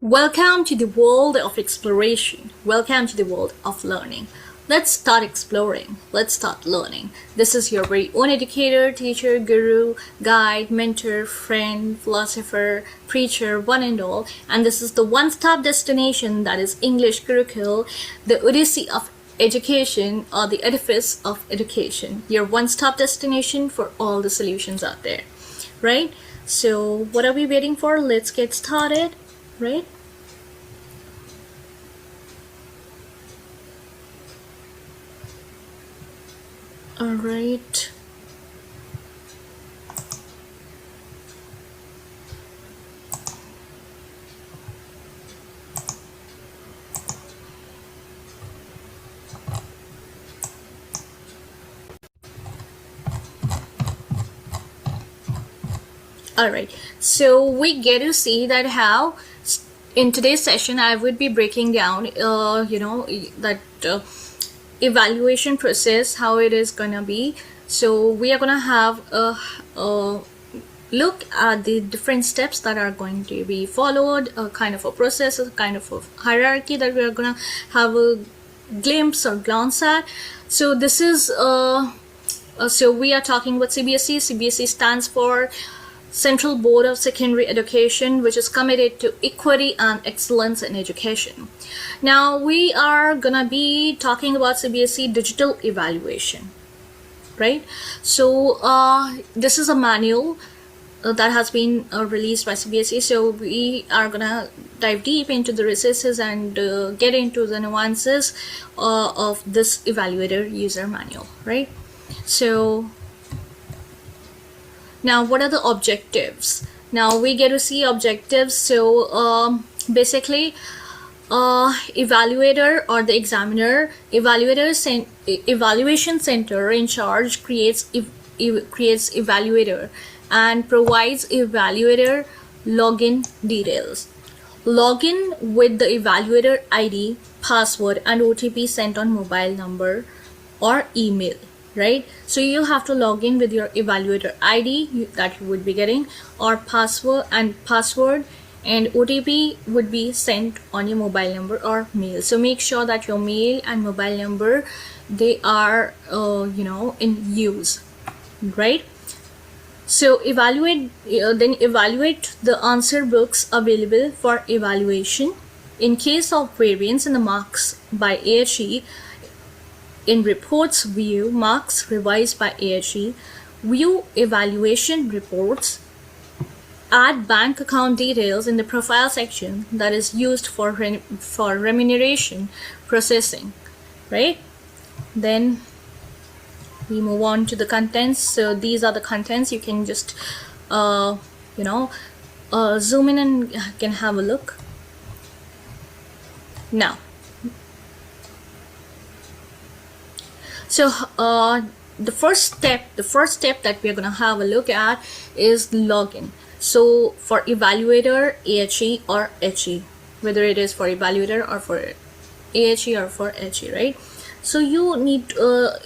Welcome to the world of exploration. Welcome to the world of learning. Let's start exploring. Let's start learning. This is your very own educator, teacher, guru, guide, mentor, friend, philosopher, preacher, one and all. And this is the one-stop destination that is English Gurukul, the Odyssey of education or the edifice of education. Your one-stop destination for all the solutions out there, right? So what are we waiting for? Let's get started, right? All right. All right. So we get to see that how in today's session I would be breaking down, that evaluation process, how it is gonna be. So we are gonna have a look at the different steps that are going to be followed, a kind of a process, a kind of a hierarchy that we are gonna have a glimpse or glance at. So this is so we are talking about CBSE. CBSE stands for Central Board of Secondary Education, which is committed to equity and excellence in education. Now we are gonna be talking about CBSE digital evaluation, right? So this is a manual that has been released by CBSE. So we are gonna dive deep into the recesses and get into the nuances of this evaluator user manual, right? So now, what are the objectives? Now we get to see objectives. So basically, evaluator or the examiner, evaluation center in charge creates evaluator and provides evaluator login details. Login with the evaluator ID, password, and OTP sent on mobile number or email. Right, so you have to log in with your evaluator ID that you would be getting, or password and OTP would be sent on your mobile number or mail. So make sure that your mail and mobile number, they are in use, right? So evaluate the answer books available for evaluation. In case of variance in the marks by AHE, in reports view marks revised by AHE, view evaluation reports, add bank account details in the profile section that is used for remuneration processing, right? Then we move on to the contents. So these are the contents. You can just zoom in and can have a look. Now, so the first step that we're gonna have a look at is login. So for evaluator, AHE or HE, whether it is for evaluator or for AHE or for HE, right? So you need to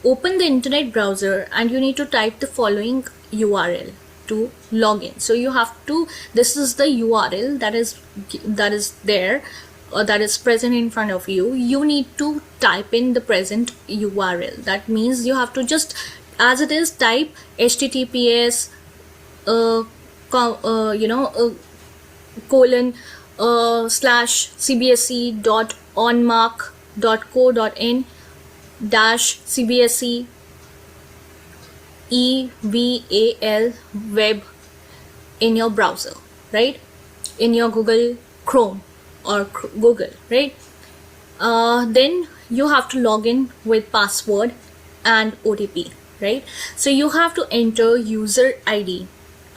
open the internet browser and you need to type the following URL to login. So you have to, this is the URL that is there, that is present in front of you. You need to type in the present URL. That means you have to just, as it is, type https /cbse.onmark.co.in -cbse eval web in your browser, right? In your Google Chrome or Google, right? Then you have to log in with password and OTP, right? So you have to enter user ID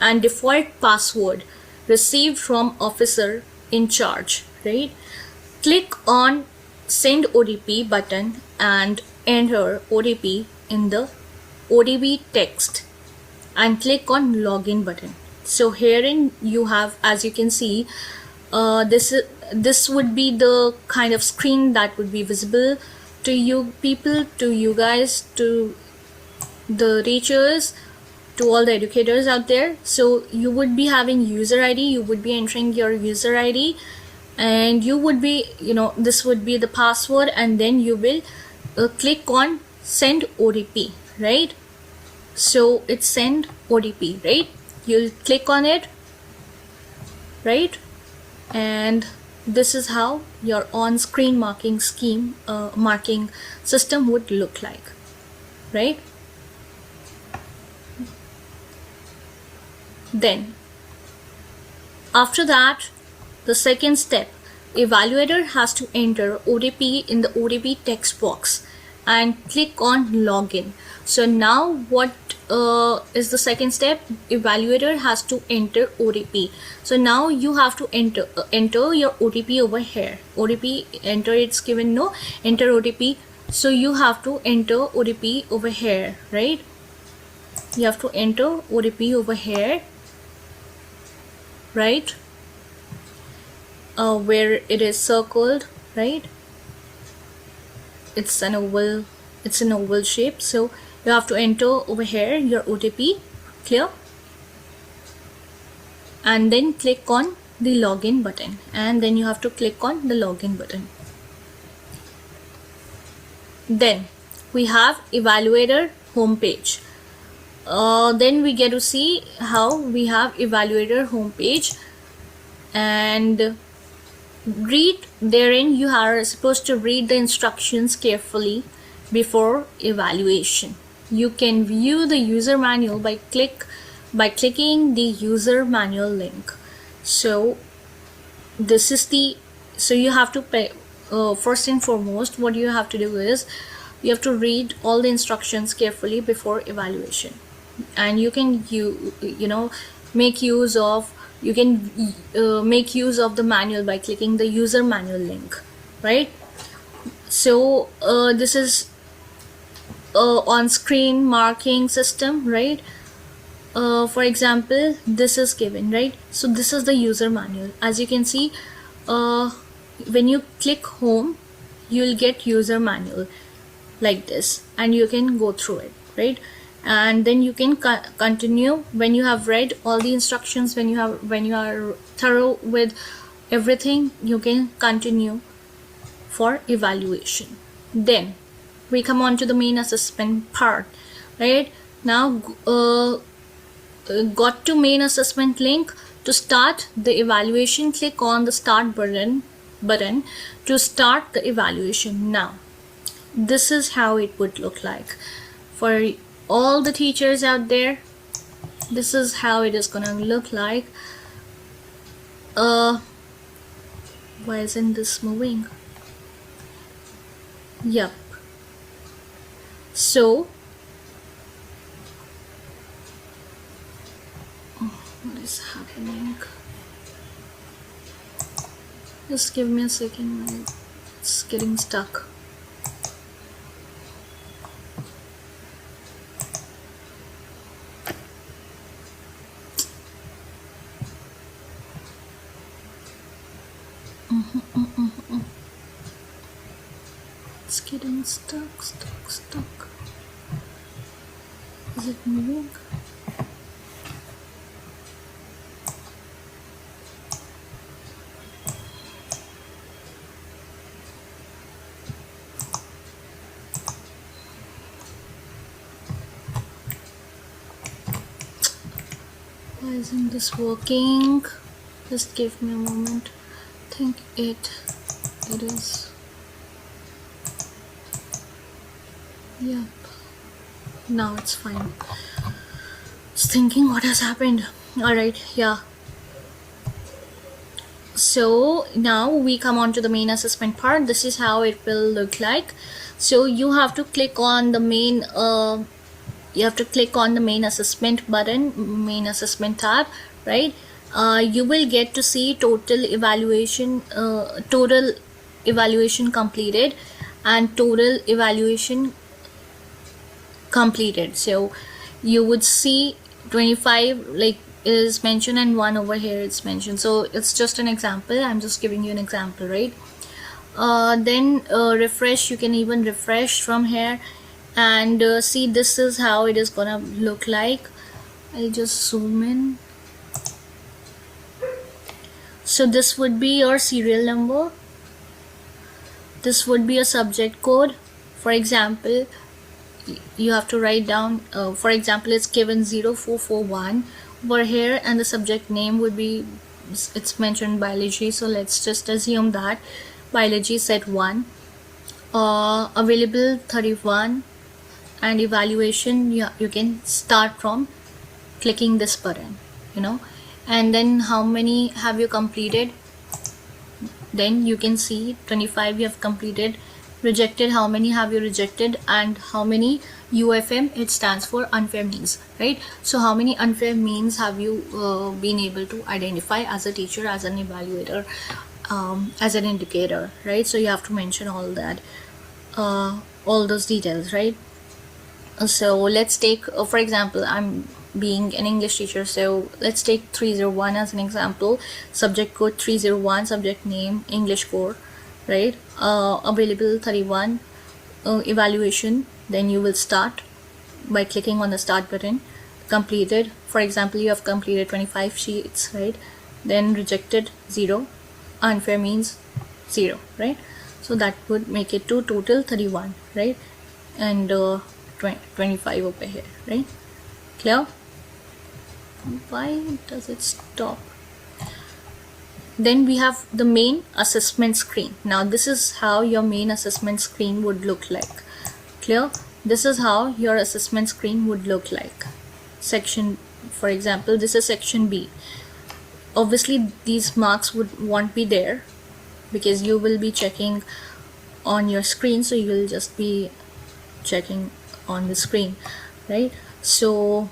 and default password received from officer in charge, right? Click on send OTP button and enter OTP in the ODB text and click on login button. So herein you have, as you can see, this would be the kind of screen that would be visible to you people, to you guys, to the teachers, to all the educators out there. So you would be having user ID, you would be entering your user ID, and you would be, this would be the password, and then you will click on send OTP, right? So it's send OTP, right? You'll click on it, right? And this is how your on-screen marking system would look like, right? Then after that, the second step, evaluator has to enter OTP in the OTP text box and click on login. So now what is the second step? Evaluator has to enter OTP. So now you have to enter your OTP over here. OTP, enter, it's given, no, enter OTP. So you have to enter OTP over here, right? You have to enter OTP over here, right? Where it is circled, right? It's an oval shape. So you have to enter over here your OTP, clear? And then click on the login button, and then you have to click on the login button. Then we have evaluator homepage. Then we get to see how we have evaluator homepage, and therein you are supposed to read the instructions carefully before evaluation. You can view the user manual by clicking the user manual link. So this is so you have to pay, first and foremost, what you have to do is you have to read all the instructions carefully before evaluation, and you can make use of the manual by clicking the user manual link, right? So this is on-screen marking system, right? For example, this is given, right? So this is the user manual. As you can see, when you click home, you'll get user manual like this, and you can go through it, right? And then you can continue when you have read all the instructions. When you are thorough with everything, you can continue for evaluation. Then we come on to the main assessment part, right? Now got to main assessment link. To start the evaluation, click on the start button to start the evaluation. Now this is how it would look like for all the teachers out there. This is how it is gonna look like. Why isn't this moving? Yep. So what is happening? Just give me a second, it's getting stuck. It's getting stuck. Is it moving? Why isn't this working? Just give me a moment. I think it is. Yep. Now it's fine. Just thinking what has happened. Alright, yeah. So now we come on to the main assessment part. This is how it will look like. So you have to click on the main main assessment button, main assessment tab, right? You will get to see total evaluation completed and total evaluation completed. So you would see 25 like is mentioned and 1 over here it's mentioned. So it's just an example. I'm just giving you an example, right? Then refresh. You can even refresh from here and see this is how it is gonna look like. I'll just zoom in. So this would be your serial number. This would be a subject code. For example, you have to write down, for example, it's given 0441 over here, and the subject name would be, it's mentioned biology, so let's just assume that biology set 1, available 31, and evaluation, you can start from clicking this button, and then how many have you completed. Then you can see 25 you have completed. Rejected, how many have you rejected, and how many UFM, it stands for unfair means, right? So how many unfair means have you been able to identify as a teacher, as an evaluator, as an indicator, right? So you have to mention all that, all those details, right? So let's take, for example, I'm being an English teacher, so let's take 301 as an example. Subject code 301, subject name English core, right? Available 31, evaluation, then you will start by clicking on the start button. Completed, for example, you have completed 25 sheets, right? Then rejected 0, unfair means 0, right? So that would make it to total 31, right? And 25 over here, right? Clear? Why does it stop? Then we have the main assessment screen. Now this is how your main assessment screen would look like. Clear? This is how your assessment screen would look like. Section, for example, this is section B. Obviously these marks won't be there because you will be checking on your screen, so you will just be checking on the screen, right? So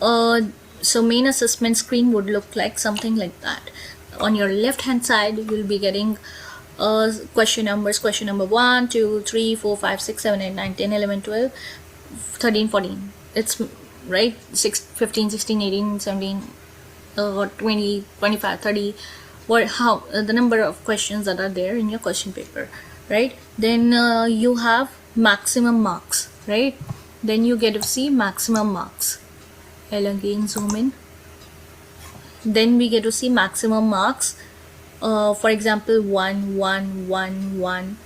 main assessment screen would look like something like that. On your left hand side you will be getting question numbers, question number 1, 2, 3, 4, 5, 6, 7, 8, 9, 10, 11, 12, 13, 14. It's right, 15, 16, 18, 17, 20, 25, 30, or how the number of questions that are there in your question paper, right? Then you have maximum marks, right? Then you get to see maximum marks. I'll again zoom in. Then we get to see maximum marks. For example, 1, 1, 1, 1,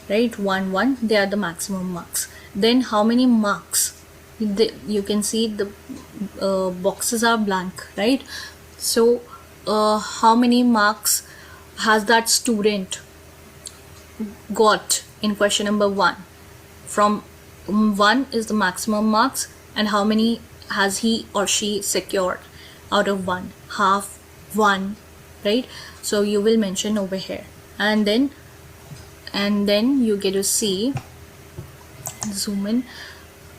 right? 1, 1, they are the maximum marks. Then how many marks? You can see the boxes are blank, right? So how many marks has that student got in question number 1? From 1 is the maximum marks, and how many has he or she secured out of 1? Half, 1, right? So you will mention over here, and then you get to see, zoom in,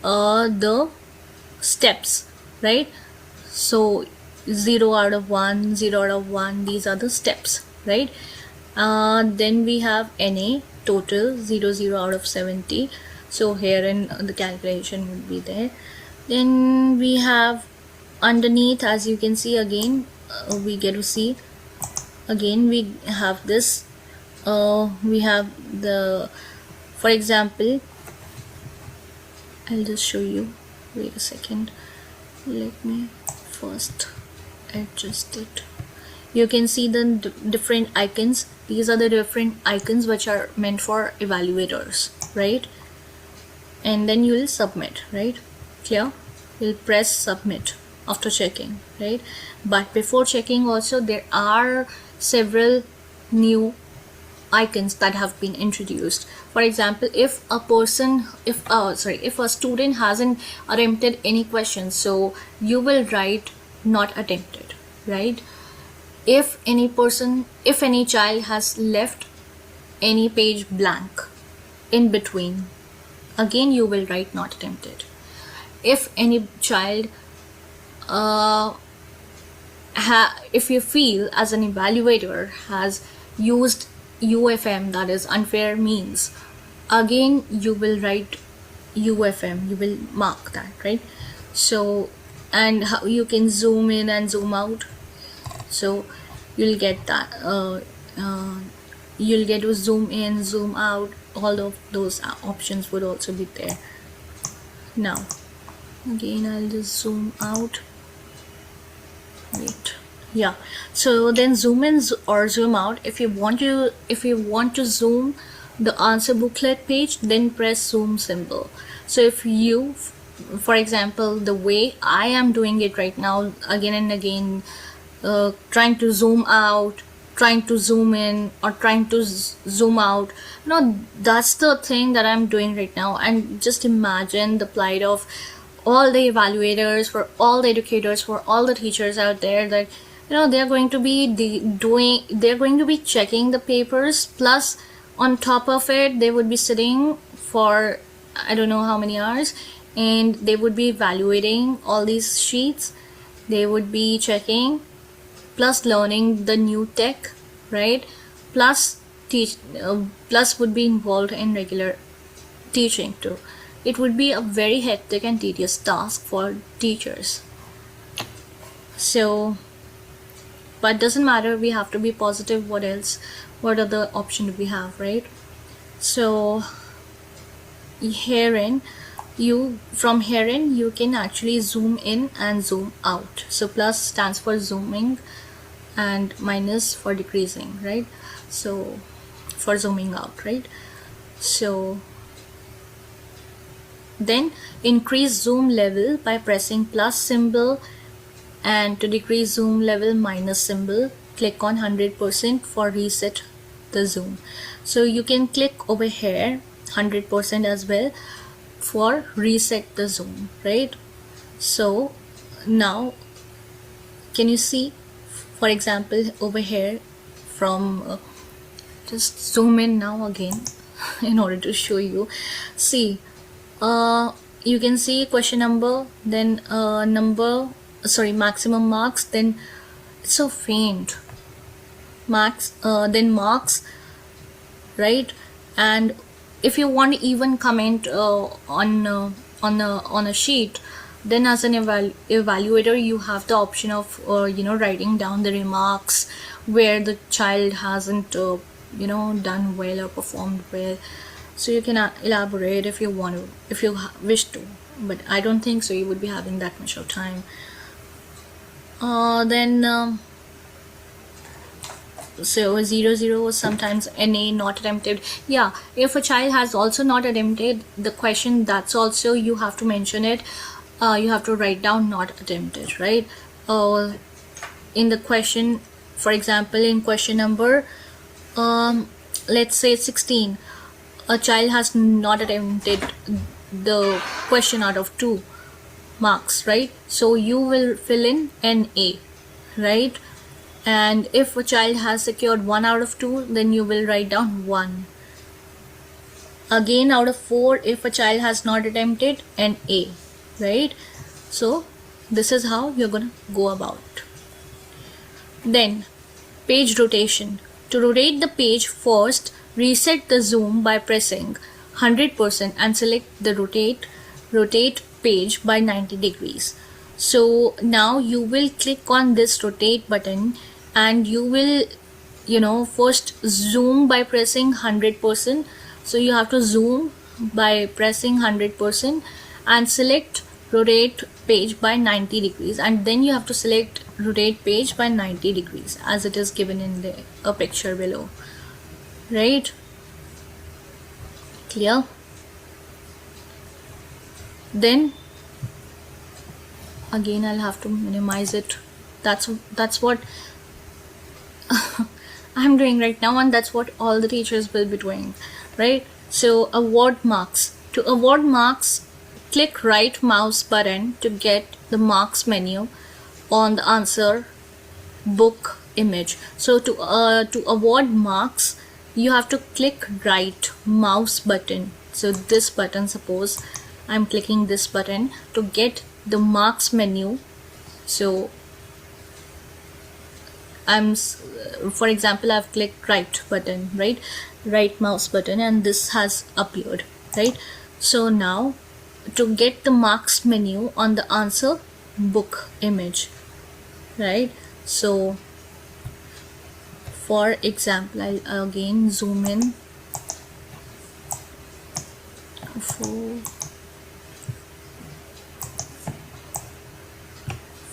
the steps, right? So 0 out of 1, 0 out of 1, these are the steps, right? Then we have NA, total 0, 0 out of 70. So here in the calculation would be there. Then we have underneath, as you can see, again we get to see, again we have this, we have the, for example, I'll just show you, wait a second, let me first adjust it. You can see the different icons. These are the different icons which are meant for evaluators, right? And then you will submit, right? Clear? You'll press submit after checking, right? But before checking also, there are several new icons that have been introduced. For example, if a student hasn't attempted any questions, so you will write not attempted, right? If any child has left any page blank in between, again you will write not attempted. If any child if you feel as an evaluator has used UFM, that is unfair means, again you will write UFM, you will mark that, right? So, and how you can zoom in and zoom out, so you'll get that, you'll get to zoom in, zoom out, all of those options would also be there. Now again I'll just zoom out. wait, yeah, so then zoom in or zoom out. If you want to zoom the answer booklet page, then press zoom symbol. So if you, for example, the way I am doing it right now, again and again, trying to zoom out, trying to zoom in, or trying to zoom out, that's the thing that I'm doing right now. And just imagine the plight of all the evaluators, for all the educators, for all the teachers out there, that they're going to be they're going to be checking the papers, plus on top of it they would be sitting for I don't know how many hours, and they would be evaluating all these sheets. They would be checking, plus learning the new tech, right? Plus plus would be involved in regular teaching too. It would be a very hectic and tedious task for teachers. So, but doesn't matter, we have to be positive. What else? What other option do we have, right? So herein you can actually zoom in and zoom out. So plus stands for zooming and minus for decreasing, right? So for zooming out, right? So then increase zoom level by pressing plus symbol, and to decrease zoom level, minus symbol. Click on 100% for reset the zoom. So you can click over here 100% as well for reset the zoom, right? So now can you see, for example, over here from just zoom in now again in order to show you. See, you can see question number, then maximum marks, then it's so faint, then marks, right? And if you want to even comment on a sheet, then as an evaluator you have the option of writing down the remarks where the child hasn't done well or performed well. So you can elaborate if you want to, if you wish to, but I don't think so you would be having that much of time. Then so 00 was sometimes NA, not attempted. Yeah, if a child has also not attempted the question, that's also you have to mention it. You have to write down not attempted, right? In the question, for example, in question number let's say 16, a child has not attempted the question out of 2 marks, right? So you will fill in NA, right? And if a child has secured 1 out of 2, then you will write down 1. Again, out of 4, if a child has not attempted, NA, right? So this is how you're gonna go about. Then page rotation. To rotate the page, first reset the zoom by pressing 100% and select the rotate page by 90 degrees. So now you will click on this rotate button, and you will first zoom by pressing 100%. So you have to zoom by pressing 100% and select rotate page by 90 degrees, and then you have to select rotate page by 90 degrees as it is given in the picture below, right? Clear? Then again I'll have to minimize it. That's what I'm doing right now, and that's what all the teachers will be doing, right? So award marks. To award marks, click right mouse button to get the marks menu on the answer book image. So to award marks, you have to click right mouse button. So this button, suppose I'm clicking this button to get the marks menu. So for example, I've clicked right button, right mouse button, and this has appeared, right? So now to get the marks menu on the answer book image, right? So for example, I'll again zoom in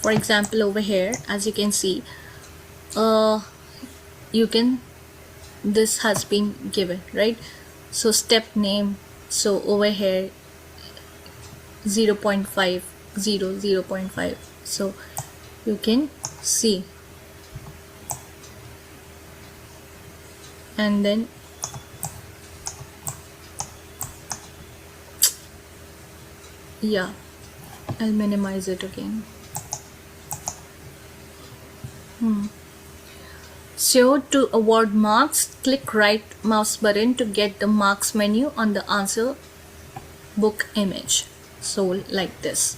For example, over here, as you can see, this has been given, right? So step name, so over here 0.5, 0.5, so you can see, and then yeah, I'll minimize it again. So to award marks, click right mouse button to get the marks menu on the answer book image. So like this.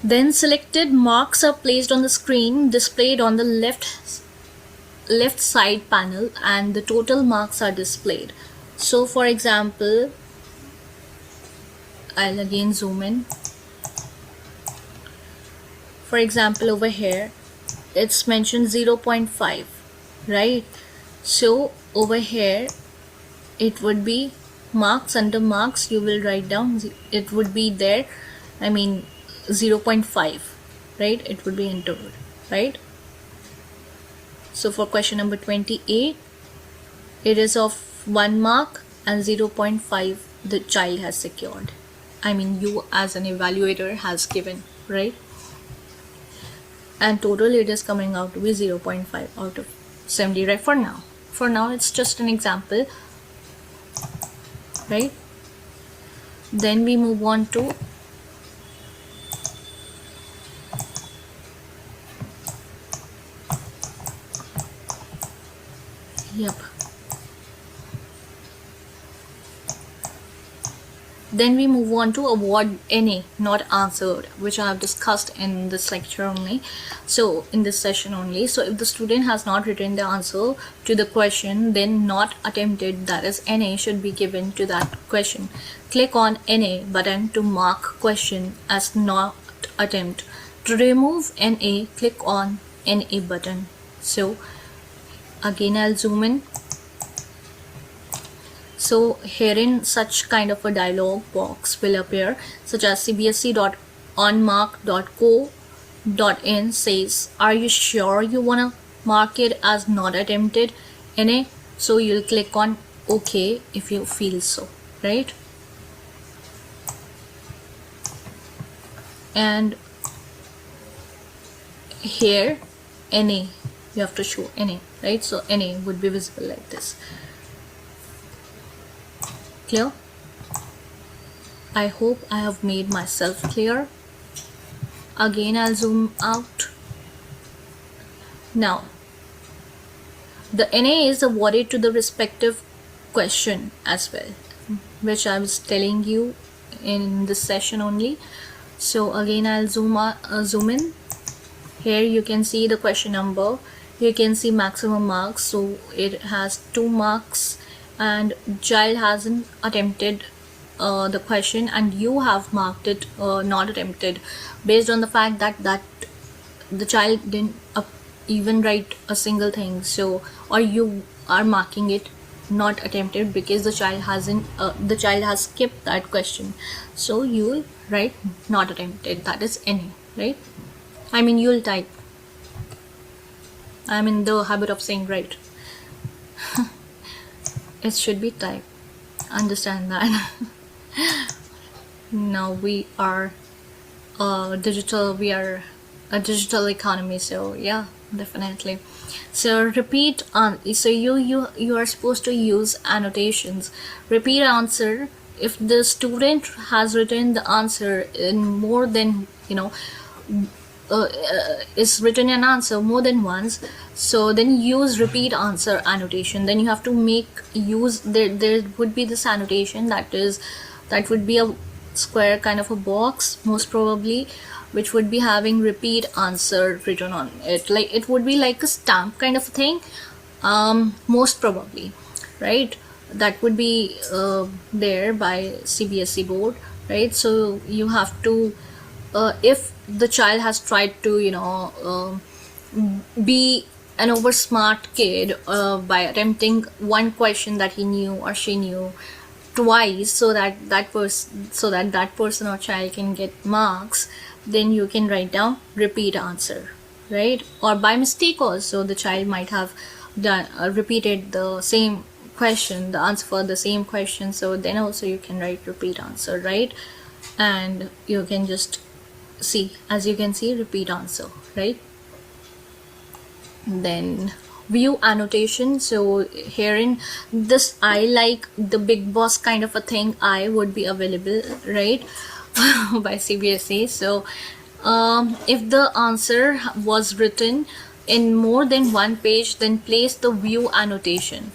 Then selected marks are placed on the screen displayed on the left side panel, and the total marks are displayed. So for example, I'll again zoom in. For example, over here it's mentioned 0.5, right? So over here it would be marks, under marks you will write down, it would be there, I mean 0.5, right? It would be entered, right? So for question number 28, it is of 1 mark and 0.5 the child has secured, I mean you as an evaluator has given, right? And total it is coming out to be 0.5 out of 70, right? For now it's just an example, right? Then we move on to Then we move on to award NA, not answered, which I have discussed in this lecture only. So in this session only. So if the student has not written the answer to the question, then not attempted, that is NA, should be given to that question. Click on NA button to mark question as not attempt. To remove NA, click on NA button. So again I'll zoom in. So herein such kind of a dialog box will appear, such as cbse.onmark.co.in says, are you sure you want to mark it as not attempted NA? So you'll click on OK if you feel so, right? And here NA, you have to show NA, right? So NA would be visible like this. Clear? I hope I have made myself clear. Again I'll zoom out. Now the NA is awarded to the respective question as well, which I was telling you in this session only. So again I'll zoom in. Here you can see the question number, you can see maximum marks, so it has 2 marks and child hasn't attempted the question, and you have marked it not attempted based on the fact that the child didn't even write a single thing. So, or you are marking it not attempted because the child has skipped that question, so you will write not attempted, that is NA, right? I mean you'll type, I'm in the habit of saying right. It should be typed, understand that. Now we are digital, we are a digital economy, so yeah, definitely. So repeat on, so you are supposed to use annotations. Repeat answer, if the student has written the answer in more than, is written an answer more than once, so then use repeat answer annotation. Then you have to use there would be this annotation that would be a square kind of a box, most probably, which would be having repeat answer written on it, like it would be like a stamp kind of a thing, most probably, right? That would be there by CBSE board, right? So you have to if the child has tried to be an over smart kid by attempting one question that he knew or she knew twice, so that person or child can get marks, then you can write down repeat answer, right? Or by mistake also the child might have done repeated the same question, the answer for the same question, so then also you can write repeat answer, right? And you can just see, as you can see, repeat answer, right? Then view annotation. So here in this I like the big boss kind of a thing, I would be available, right? By CBSE. So if the answer was written in more than one page, then place the view annotation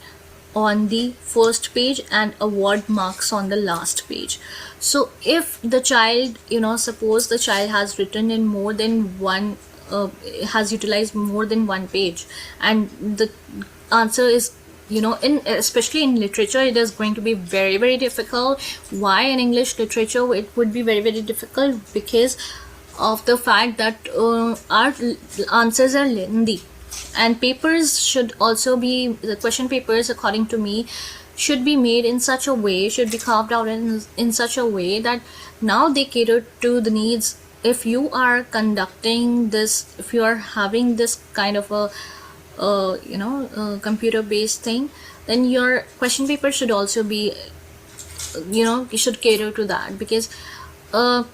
on the first page and award marks on the last page. So if the child, suppose the child has written in more than one has utilized more than one page, and the answer is, in especially in literature, it is going to be very, very difficult. Why in English literature it would be very, very difficult? Because of the fact that our answers are lengthy, and papers should also be, the question papers according to me should be made in such a way, should be carved out in such a way that now they cater to the needs. If you are conducting this, if you are having this kind of a computer based thing, then your question paper should also be, you should cater to that, because in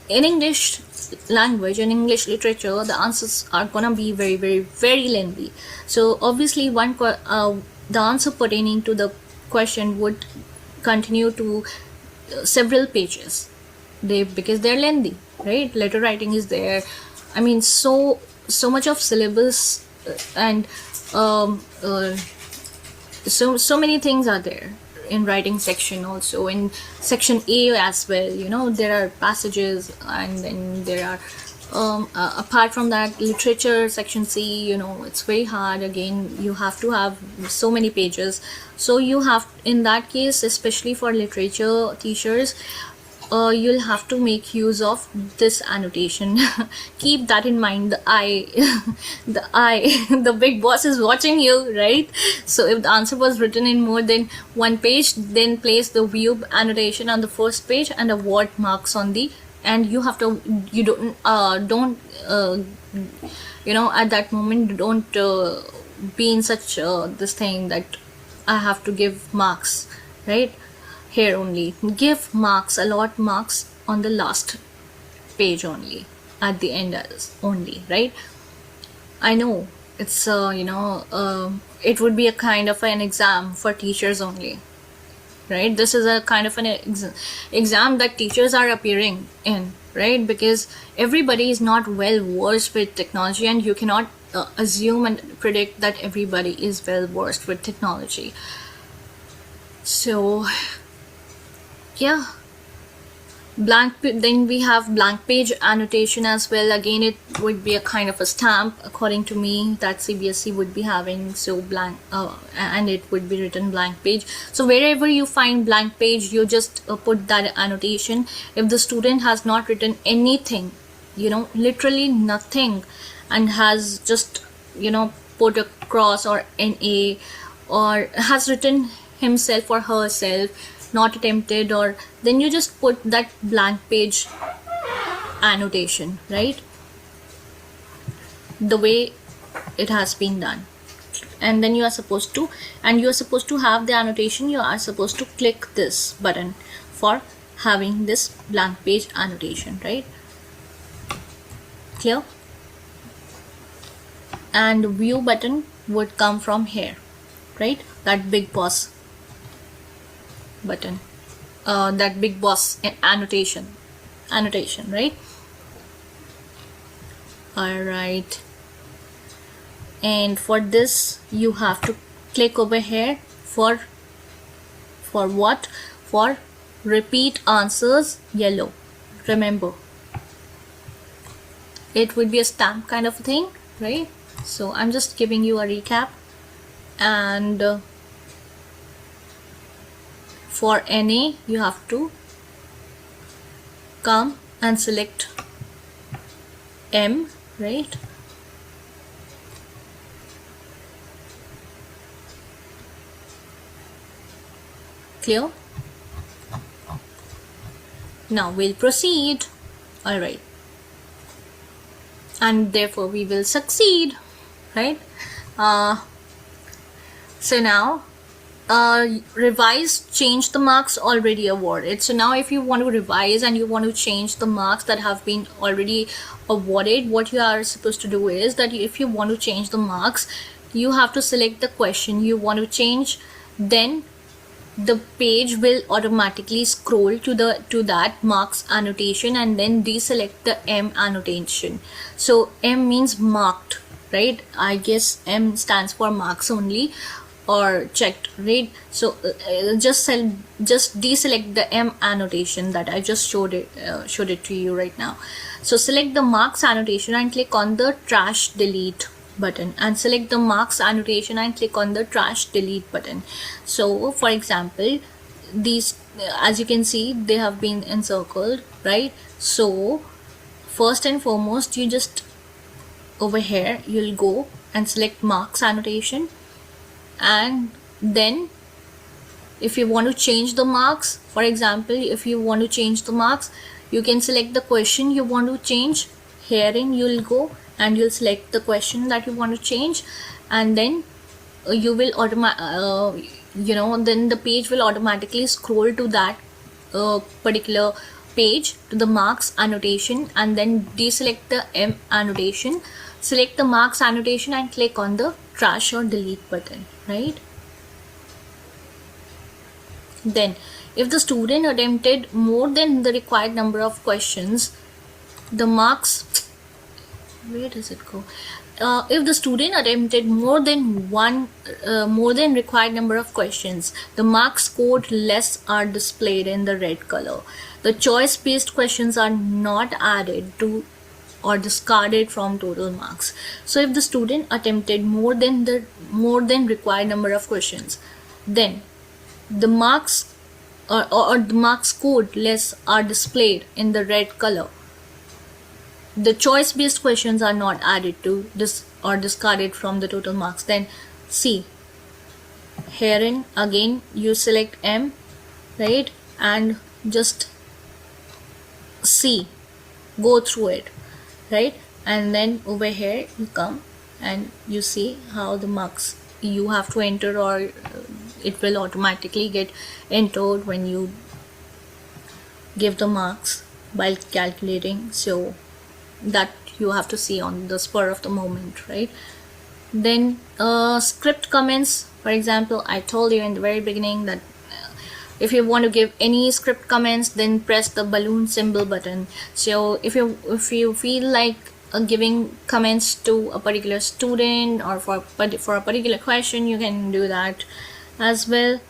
English language, in English literature, the answers are gonna be very, very, very lengthy. So obviously the answer pertaining to the question would continue to several pages, because they're lengthy, right? Letter writing is there. I mean, so much of syllabus and so many things are there in writing section, also in section A as well. There are passages, and then there are apart from that, literature section C, it's very hard. Again, you have to have so many pages. So you have, in that case, especially for literature teachers, you'll have to make use of this annotation. Keep that in mind. The big boss is watching you, right? So if the answer was written in more than one page, then place the view annotation on the first page and award marks on the, and you have to, you don't at that moment, don't be in such this thing that I have to give marks, right? Here only give marks, allot marks on the last page only, at the end only, right? I know it's it would be a kind of an exam for teachers only, right? This is a kind of an exam that teachers are appearing in, right? Because everybody is not well versed with technology, and you cannot assume and predict that everybody is well versed with technology. So yeah, then we have blank page annotation as well. Again, it would be a kind of a stamp, according to me, that CBSE would be having. So blank and it would be written blank page. So wherever you find blank page, you just put that annotation. If the student has not written anything, literally nothing, and has just put a cross or an A, or has written himself or herself, not attempted, or then you just put that blank page annotation, right? The way it has been done. And then you are supposed to have the annotation. You are supposed to click this button for having this blank page annotation, right? Clear? And view button would come from here, right? That big boss button, that big boss annotation, right? All right, and for this you have to click over here for what? For repeat answers, yellow. Remember, it would be a stamp kind of thing, right? So I'm just giving you a recap. And for NA, you have to come and select M, right? Clear? Now we'll proceed. All right, and therefore we will succeed, right? So now revise, change the marks already awarded. So now if you want to revise and you want to change the marks that have been already awarded, what you are supposed to do is that if you want to change the marks, you have to select the question you want to change, then the page will automatically scroll to that marks annotation, and then deselect the M annotation. So M means marked, right? I guess M stands for marks only, or checked, right? So just deselect the M annotation that I just showed it to you right now. So select the marks annotation and click on the trash delete button, and select the marks annotation and click on the trash delete button. So for example, these, as you can see, they have been encircled, right? So first and foremost, you just over here you'll go and select marks annotation, and then if you want to change the marks, for example, if you want to change the marks, you can select the question you want to change. Herein you'll go and you'll select the question that you want to change, and then you will then the page will automatically scroll to that particular page, to the marks annotation, and then deselect the M annotation, select the marks annotation and click on the trash or delete button, right? Then if the student attempted more than the required number of questions, the marks, where does it go? If the student attempted more than required number of questions, the marks scored less are displayed in the red color. The choice-based questions are not added to or discarded from total marks. So if the student attempted more than required number of questions, then the marks or the marks scored less are displayed in the red color. The choice-based questions are not added to this or discarded from the total marks. Then see, herein again you select M, right, and just see, go through it, right? And then over here you come and you see how the marks you have to enter, or it will automatically get entered when you give the marks while calculating. So that you have to see on the spur of the moment, right? Then script comments, for example, I told you in the very beginning that if you want to give any script comments, then press the balloon symbol button. So if you feel like giving comments to a particular student or for a particular question, you can do that as well.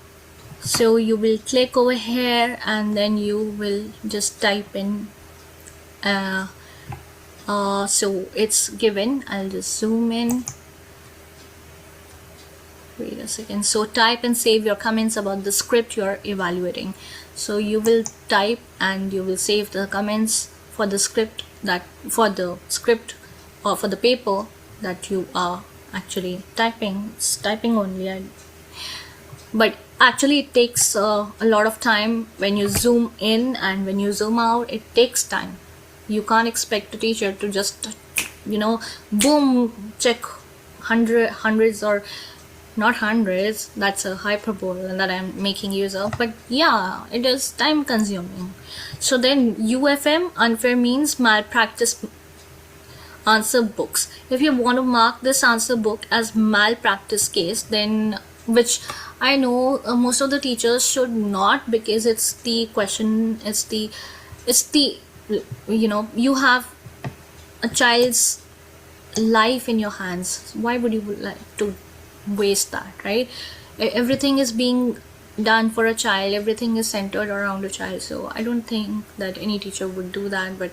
So you will click over here and then you will just type in so it's given. I'll just zoom in. Wait a second. So type and save your comments about the script you're evaluating. So you will type and you will save the comments for the script or for the paper that you are actually typing. It's typing only, but actually it takes a lot of time. When you zoom in and when you zoom out, it takes time. You can't expect a teacher to just boom, check hundreds or not hundreds, that's a hyperbole that I'm making use of, but yeah, it is time consuming. So then UFM, unfair means malpractice answer books. If you want to mark this answer book as malpractice case, then, which I know most of the teachers should not, because it's the question, it's the you have a child's life in your hands. Why would you like to waste that, right? Everything is being done for a child, everything is centered around a child. So I don't think that any teacher would do that. But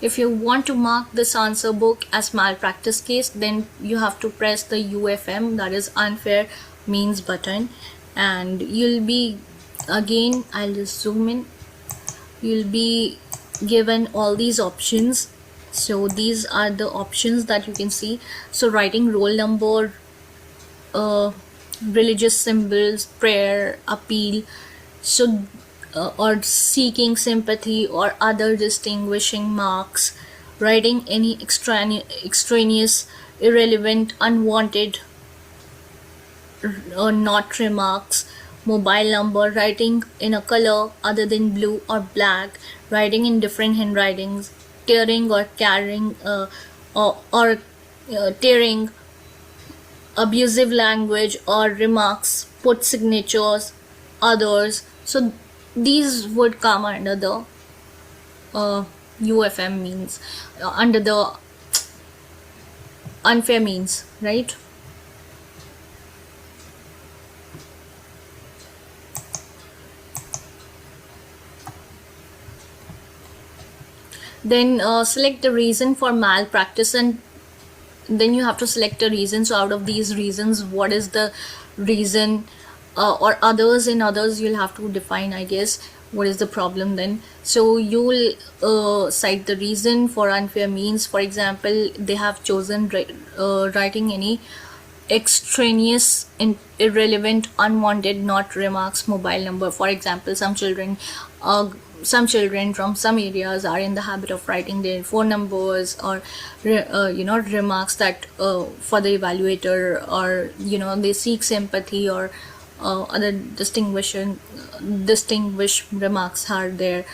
if you want to mark this answer book as malpractice case, then you have to press the UFM, that is unfair means button, and you'll be, again, I'll just zoom in, you'll be given all these options. So these are the options that you can see. So writing roll number, religious symbols, prayer, appeal. So or seeking sympathy or other distinguishing marks, writing any extraneous, irrelevant, unwanted or not remarks, mobile number, writing in a color other than blue or black, writing in different handwritings, tearing or carrying or tearing, abusive language or remarks, put signatures, others. So these would come under the UFM means, under the unfair means, right? Then select the reason for malpractice, and then you have to select a reason. So out of these reasons, what is the reason, or others? In others, you'll have to define, I guess, what is the problem then. So you'll cite the reason for unfair means. For example, they have chosen writing any extraneous, irrelevant, unwanted, not remarks, mobile number. For example, some children from some areas are in the habit of writing their phone numbers, or remarks that for the evaluator, or they seek sympathy, or other distinguished remarks are there,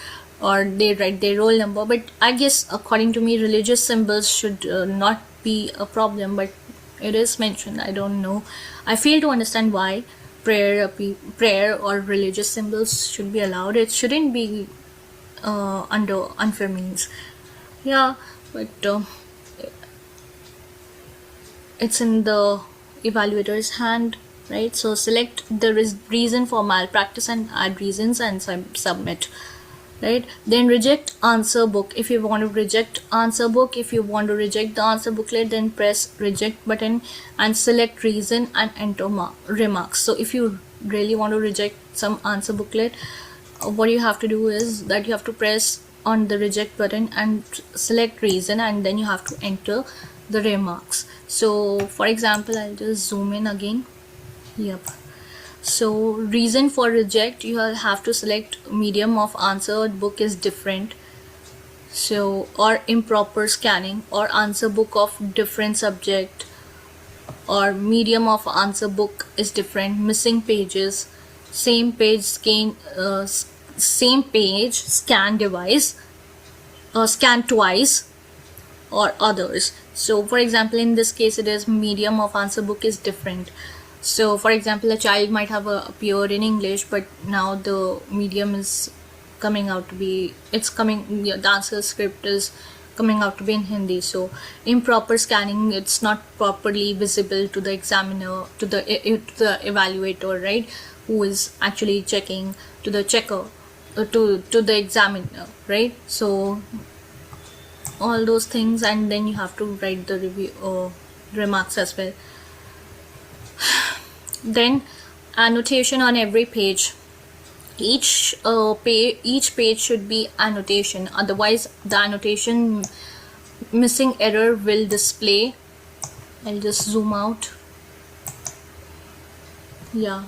or they write their roll number. But I guess, according to me, religious symbols should not be a problem, but it is mentioned. I don't know. I fail to understand why prayer or religious symbols should be allowed. It shouldn't be under unfair means. Yeah, but it's in the evaluator's hand, right? So select the reason for malpractice and add reasons and submit, right? Then reject answer book. If you want to reject answer book, if you want to reject the answer booklet, then press reject button and select reason and enter remarks. So if you really want to reject some answer booklet, what you have to do is that you have to press on the reject button and select reason, and then you have to enter the remarks. So for example, I'll just zoom in again. Yep. So reason for reject, you have to select medium of answered book is different, so or improper scanning, or answer book of different subject, or medium of answer book is different, missing pages, same page scan device, scan twice, or others. So for example, in this case, it is medium of answer book is different. So for example, a child might have appeared in English, but now the medium is coming out to be, the answer script is coming out to be in Hindi. So improper scanning, it's not properly visible to the examiner, to the evaluator, right, who is actually checking, to the checker, to the examiner, right? So all those things, and then you have to write the review remarks as well. Then annotation on every page. Each page should be annotation, otherwise the annotation missing error will display. I'll just zoom out. Yeah,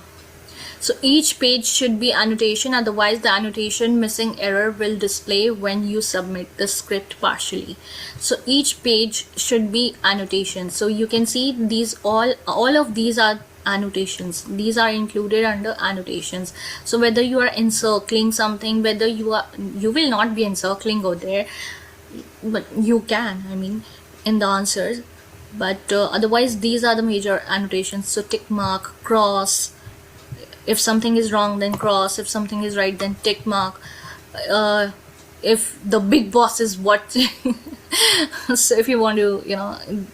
so each page should be annotation, otherwise the annotation missing error will display when you submit the script partially. So each page should be annotation. So you can see these all of these are annotations. These are included under annotations. So whether you are encircling something, whether you will not be encircling over there, but you can, I mean, in the answers, but otherwise these are the major annotations. So tick mark, cross, if something is wrong then cross, if something is right then tick mark, if the big boss is watching. So if you want to,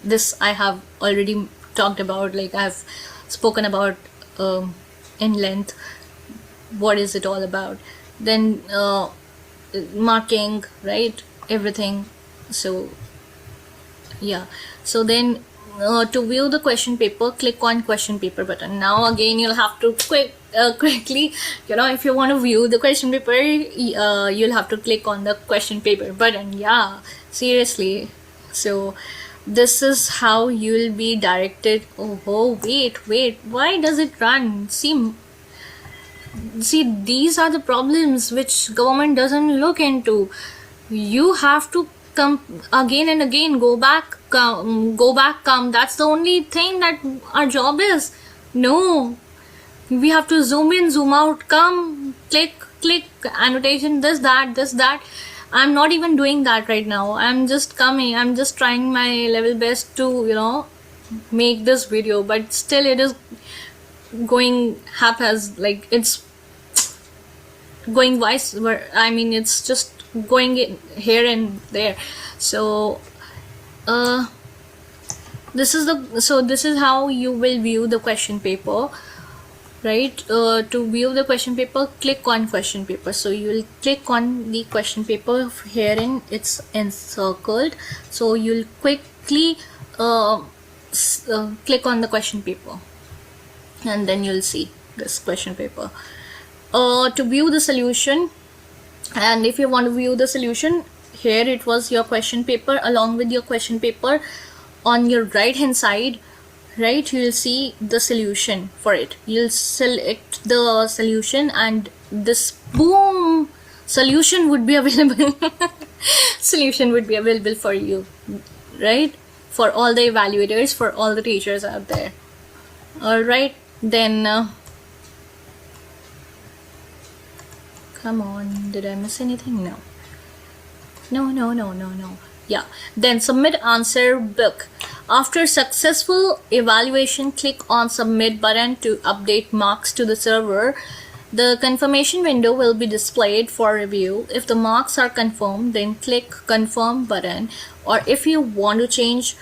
this I have already talked about, like I have spoken about in length, what is it all about. Then marking, right, everything. So yeah, so then to view the question paper, click on question paper button. Now again, you'll have to quickly, if you want to view the question paper, you'll have to click on the question paper button. Yeah, seriously. So this is how you'll be directed. Oh wait, why does it run? See, See, these are the problems which government doesn't look into. You have to come again and again, go back, come. That's the only thing that our job is. No, we have to zoom in, zoom out, come, click, annotation, this, that. I'm not even doing that right now. I'm just coming. I'm just trying my level best to, make this video, but still it is going haphazard, like it's going vice. I mean, it's just going in here and there. So, this is how you will view the question paper, right? To view the question paper, click on question paper. So you will click on the question paper herein. It's encircled. So you'll quickly click on the question paper, and then you'll see this question paper. To view the solution, and if you want to view the solution, here it was your question paper. Along with your question paper, on your right hand side, right, you'll see the solution for it. You'll select the solution, and this boom, solution would be available. Solution would be available for you, right? For all the evaluators, for all the teachers out there. All right, then come on, did I miss anything? No. Yeah, then submit answer book. After successful evaluation, click on submit button to update marks to the server. The confirmation window will be displayed for review. If the marks are confirmed, then click confirm button, or if you want to change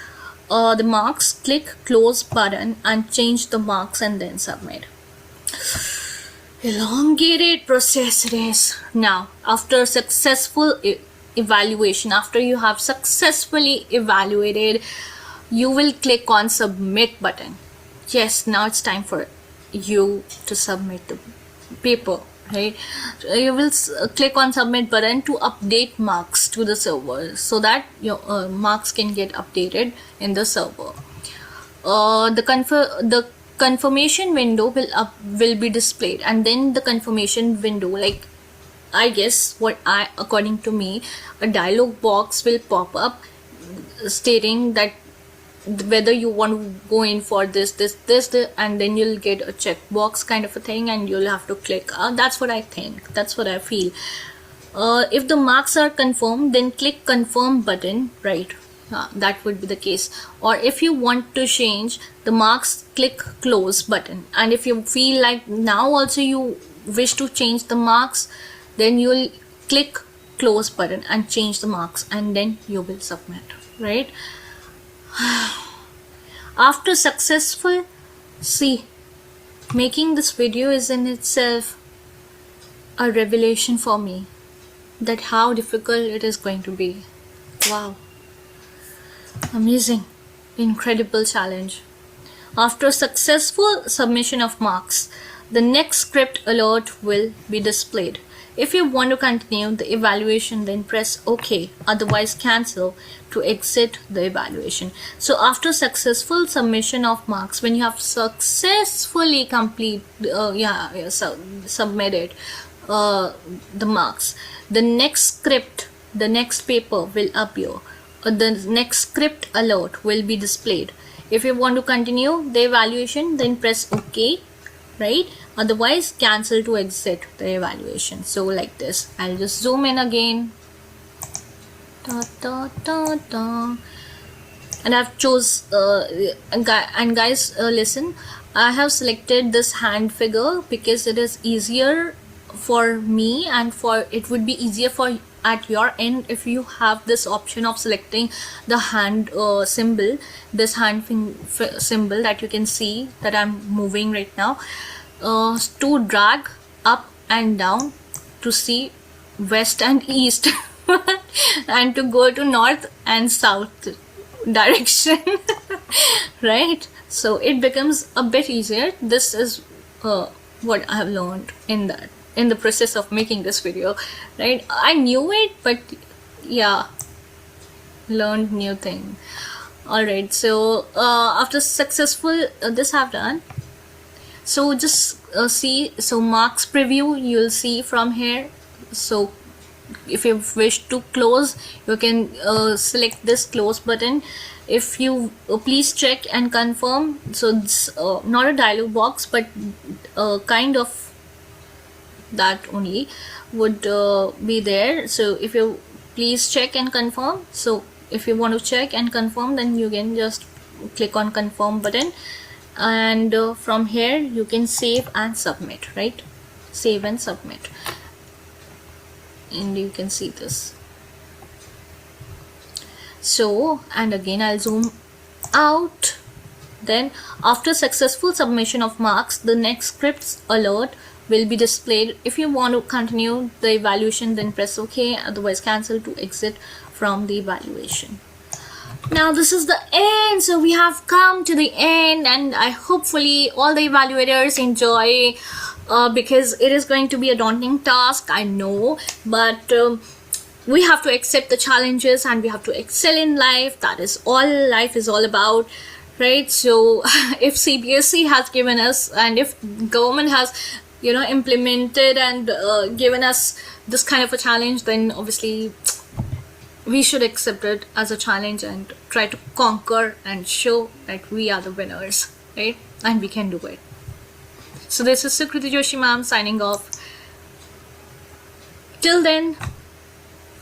the marks, click close button and change the marks and then submit. Elongated process it is. Now, after successful evaluation, after you have successfully evaluated, you will click on submit button. Yes, now it's time for you to submit the paper, right? You will click on submit button to update marks to the server, so that your marks can get updated in the server. The confirmation window will be displayed, and then the confirmation window, like, I guess according to me, a dialog box will pop up stating that whether you want to go in for this, and then you'll get a checkbox kind of a thing, and you'll have to click. That's what I think. That's what I feel. If the marks are confirmed, then click confirm button, right? That would be the case. Or if you want to change the marks, click close button. And if you feel like now also you wish to change the marks, then you'll click close button and change the marks, and then you will submit, right? After successful, see, making this video is in itself a revelation for me, that how difficult it is going to be. Wow, amazing, incredible challenge. After successful submission of marks, the next script alert will be displayed. If you want to continue the evaluation, then press OK, otherwise cancel to exit the evaluation. So after successful submission of marks, when you have successfully submitted the marks, the next script, the next paper will appear. The next script alert will be displayed. If you want to continue the evaluation, then press OK, right? Otherwise cancel to exit the evaluation. So like this, I'll just zoom in again, and I've chose and guys, listen, I have selected this hand figure because it is easier for me, and it would be easier for at your end if you have this option of selecting the hand symbol, this hand symbol that you can see that I'm moving right now, to drag up and down to see west and east and to go to north and south direction. Right? So it becomes a bit easier. This is what I have learned in the process of making this video, right? I knew it, but yeah, learned new thing. All right, so after successful this I've done. So just see, so marks preview you'll see from here. So if you wish to close, you can select this close button. If you please check and confirm, so it's not a dialog box, but kind of that only would be there. So if you please check and confirm, so if you want to check and confirm, then you can just click on confirm button, and from here you can save and submit, right? Save and submit, and you can see this. So, and again I'll zoom out. Then after successful submission of marks, the next scripts alert will be displayed. If you want to continue the evaluation, then press OK, otherwise cancel to exit from the evaluation. Now this is the end, so we have come to the end, and I hopefully all the evaluators enjoy, because it is going to be a daunting task, I know, but we have to accept the challenges and we have to excel in life. That is all life is all about, right? So if CBSE has given us, and if government has, you know, implemented and given us this kind of a challenge, then obviously we should accept it as a challenge and try to conquer and show that we are the winners, right? And we can do it. So this is Sukriti Joshi ma'am signing off. Till then,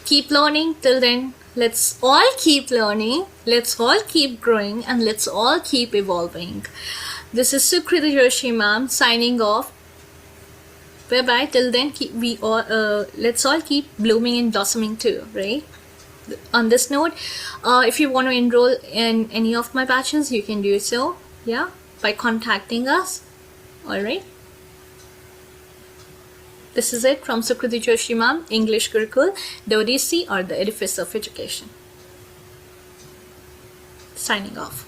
keep learning. Till then, let's all keep learning, let's all keep growing, and let's all keep evolving. This is Sukriti Joshi ma'am signing off. Bye bye. Till then, let's all keep blooming and blossoming too, right? On this note, if you want to enroll in any of my batches, you can do so, yeah, by contacting us. All right. This is it from Sukriti Joshi ma'am, English Gurukul, the ODYSSEY, or the edifice of education. Signing off.